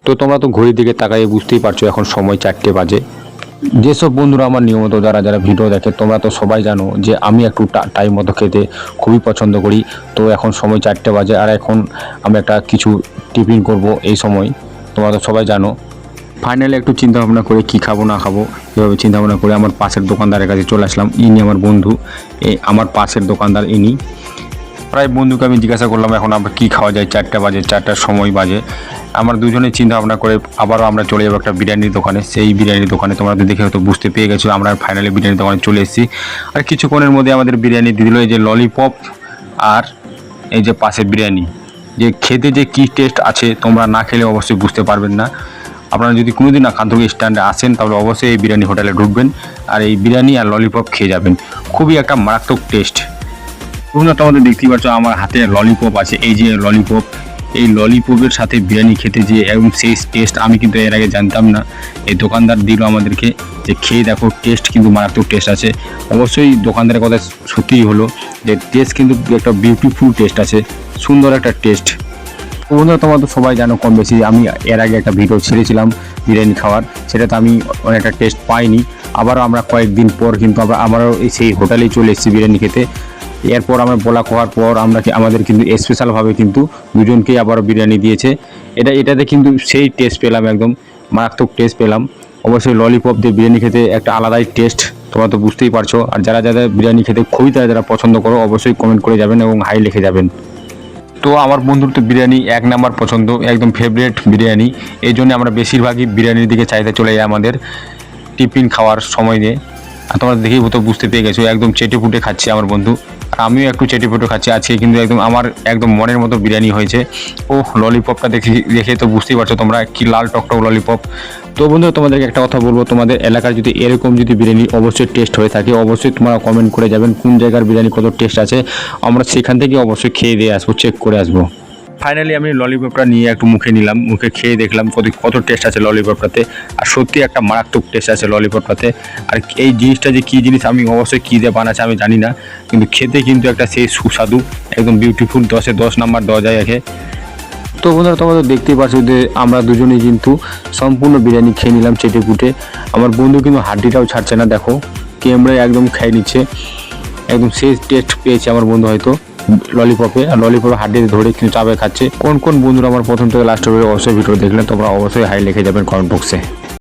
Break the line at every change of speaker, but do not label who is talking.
তো তোমরা তো ঘড়ির দিকে তাকাই বুঝতেই পারছো এখন সময় 4টে বাজে। যেসব বন্ধুরা আমার নিয়মিত যারা ভিডিও দেখে তোমরা তো সবাই জানো যে আমি একটু টাইম মতো খেতে খুবই পছন্দ করি। তো এখন সময় 4টে বাজে আর এখন আমি একটা কিছু টিফিন করব এই সময়, তোমরা তো সবাই জানো। ফাইনালি একটু চিন্তা ভাবনা করে কী খাবো না খাবো এভাবে চিন্তা ভাবনা করে আমার পাশের দোকানদারের কাছে চলে আসলাম। ইনি আমার বন্ধু, আমার পাশের দোকানদার ইনি। প্রায় বন্ধুকে আমি জিজ্ঞাসা করলাম এখন আমরা কী খাওয়া যায়, 4টা বাজে, 4টার সময় বাজে। আমরা দুজনে চিন্তা ভাবনা করে আবারও আমরা চলে যাবো একটা বিরিয়ানির দোকানে। সেই বিরিয়ানির দোকানে তোমরা তো দেখে হয়তো বুঝতে পেরে গেছো আমরা ফাইনালি বিরিয়ানির দোকানে চলে এসেছি। আর কিছুক্ষণের মধ্যে আমাদের বিরিয়ানি দিয়ে দিল এই যে ললিপপ আর এই যে পাশে বিরিয়ানি। যে খেতে যে কী টেস্ট আছে তোমরা না খেলে অবশ্যই বুঝতে পারবেন না। আপনারা যদি কোনোদিন আখান্তকি স্ট্যান্ডে আসেন তাহলে অবশ্যই এই বিরিয়ানি হোটেলে ঢুকবেন আর এই বিরিয়ানি আর ললিপপ খেয়ে যাবেন। খুবই একটা মারাত্মক টেস্ট। তোমরা তো আমাদের দেখতেই পাচ্ছ আমার হাতে ললিপপ আছে, এই যে ললিপপ, এই ললিপপের সাথে বিরিয়ানি খেতে যে একদম সেই টেস্ট আমি কিন্তু এর আগে জানতাম না। এই দোকানদার দিল আমাদেরকে যে খেয়ে দেখো, টেস্ট কিন্তু মারাত্মক টেস্ট আছে। অবশ্যই দোকানদারের কথা সত্যিই হলো যে টেস্ট কিন্তু একটা বিউটিফুল টেস্ট আছে, সুন্দর একটা টেস্ট। বন্ধুরা তোমরা তো সবাই জানো কম বেশি আমি এর আগে একটা ভিডিও ছেড়েছিলাম বিরিয়ানি খাওয়ার, সেটাতে আমি অনেকটা টেস্ট পাইনি। আবারও আমরা কয়েকদিন পর কিন্তু আমারও সেই হোটেলেই চলে এসেছি বিরিয়ানি খেতে। এরপর আমরা বলা খাওয়ার পর আমাদের কিন্তু স্পেশালভাবে কিন্তু দুজনকেই আবারও বিরিয়ানি দিয়েছে। এটাতে কিন্তু সেই টেস্ট পেলাম, একদম মারাত্মক টেস্ট পেলাম। অবশ্যই ললিপপ দিয়ে বিরিয়ানি খেতে একটা আলাদাই টেস্ট, তোমরা তো বুঝতেই পারছো। আর যারা বিরিয়ানি খেতে খুবই যারা পছন্দ করো অবশ্যই কমেন্ট করে যাবেন এবং হাই লিখে যাবেন। তো আমার বন্ধুর তো বিরিয়ানি 1 নাম্বার পছন্দ, একদম ফেভারিট বিরিয়ানি। এই জন্য আমরা বেশিরভাগই বিরিয়ানির দিকে চাইতে চলে যাই আমাদের টিফিন খাওয়ার সময় নিয়ে। আর তোমরা দেখেই তো বুঝতে পেরে গেছো একদম চেটে ফুটে খাচ্ছি আমার বন্ধু, আর আমিও একটু চেটে ফুটে খাচ্ছি আজকে। কিন্তু একদম আমার একদম মনের মতো বিরিয়ানি হয়েছে। ও ললিপপটা দেখে তো বুঝতেই পারছো তোমরা কি লাল টকটক ললিপপ। তো বন্ধু তোমাদেরকে একটা কথা বলবো, তোমাদের এলাকার যদি এরকম যদি বিরিয়ানি অবশ্যই টেস্ট হয়ে থাকে অবশ্যই তোমরা কমেন্ট করে যাবেন কোন জায়গার বিরিয়ানি কত টেস্ট আছে। আমরা সেখান থেকে অবশ্যই খেয়ে দিয়ে আসবো, চেক করে আসবো। ফাইনালি আমি ললিপপটা নিয়ে একটু মুখে নিলাম, মুখে খেয়ে দেখলাম কত টেস্ট আছে ললিপপটাতে। আর সত্যি একটা মারাত্মক টেস্ট আছে ললিপপটাতে। আর এই জিনিসটা যে কী জিনিস আমি অবশ্যই কী দিয়ে বানাচ্ছে আমি জানি না, কিন্তু খেতে কিন্তু একটা সেই সুস্বাদু একদম বিউটিফুল, 10-এ 10 নাম্বার দেওয়া যায় একে। তো বন্ধুরা তোমরা তো দেখতেই পাচ্ছ যে আমরা দুজনেই কিন্তু সম্পূর্ণ বিরিয়ানি খেয়ে নিলাম চেটে পুটে। আমার বন্ধু কিন্তু হাড্ডিটাও ছাড়ছে না, দেখো ক্যামেরায় একদম খেয়ে নিচ্ছে, একদম সেই টেস্ট পেয়েছে আমার বন্ধু হয়তো ললিপপে। আর ললিপপে হাড্ডিতে ধরে কিন্তু চাপে খাচ্ছে। কোন কোন বন্ধুরা আমার প্রথম থেকে লাস্ট অবশ্যই ভিডিও দেখলেন তোমরা অবশ্যই হাই লিখে যাবেন কমেন্ট বক্সে।